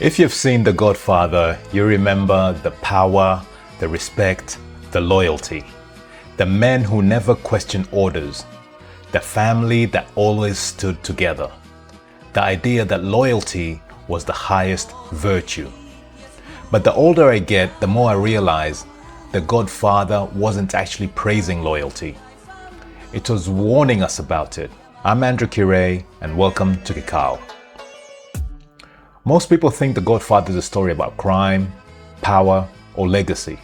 If you've seen The Godfather, you remember the power, the respect, the loyalty. The men who never questioned orders. The family that always stood together. The idea that loyalty was the highest virtue. But the older I get, the more I realize The Godfather wasn't actually praising loyalty. It was warning us about it. I'm Kirei, and welcome to Kikao. Most people think The Godfather is a story about crime, power, or legacy.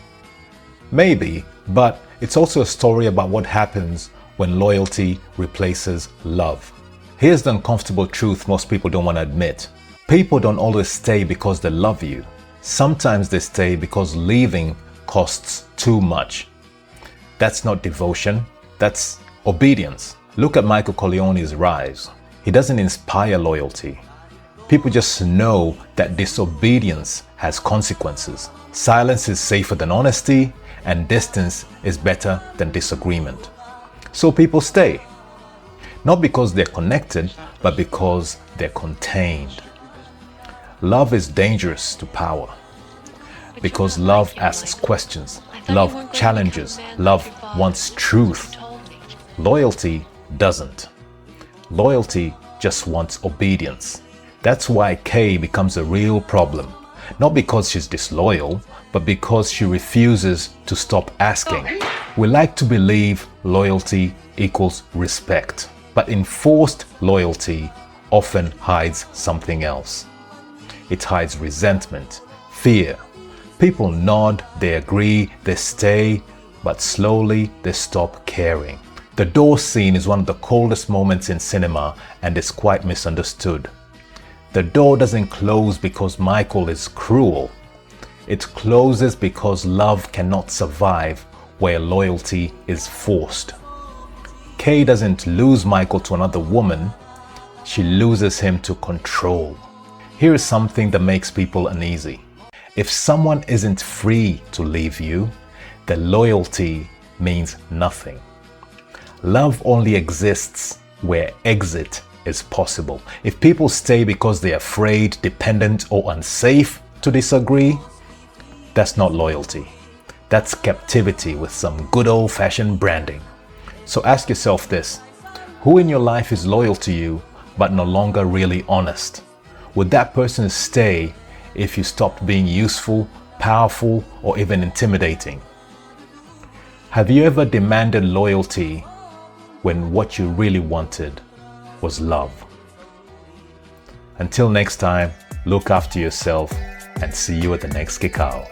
Maybe, but it's also a story about what happens when loyalty replaces love. Here's the uncomfortable truth most people don't want to admit. People don't always stay because they love you. Sometimes they stay because leaving costs too much. That's not devotion, that's obedience. Look at Michael Corleone's rise. He doesn't inspire loyalty. People just know that disobedience has consequences. Silence is safer than honesty, and distance is better than disagreement. So people stay. Not because they're connected, but because they're contained. Love is dangerous to power. Because love asks questions, love challenges, love wants truth. Loyalty doesn't. Loyalty just wants obedience. That's why Kay becomes a real problem. Not because she's disloyal, but because she refuses to stop asking. We like to believe loyalty equals respect, but enforced loyalty often hides something else. It hides resentment, fear. People nod, they agree, they stay, but slowly they stop caring. The door scene is one of the coldest moments in cinema and is quite misunderstood. The door doesn't close because Michael is cruel. It closes because love cannot survive where loyalty is forced. Kay doesn't lose Michael to another woman. She loses him to control. Here is something that makes people uneasy. If someone isn't free to leave you, then loyalty means nothing. Love only exists where exit is possible. If people stay because they're afraid, dependent, or unsafe to disagree, that's not loyalty. That's captivity with some good old-fashioned branding. So ask yourself this: who in your life is loyal to you but no longer really honest? Would that person stay if you stopped being useful, powerful, or even intimidating? Have you ever demanded loyalty when what you really wanted was love? Until next time, look after yourself and see you at the next Kikao.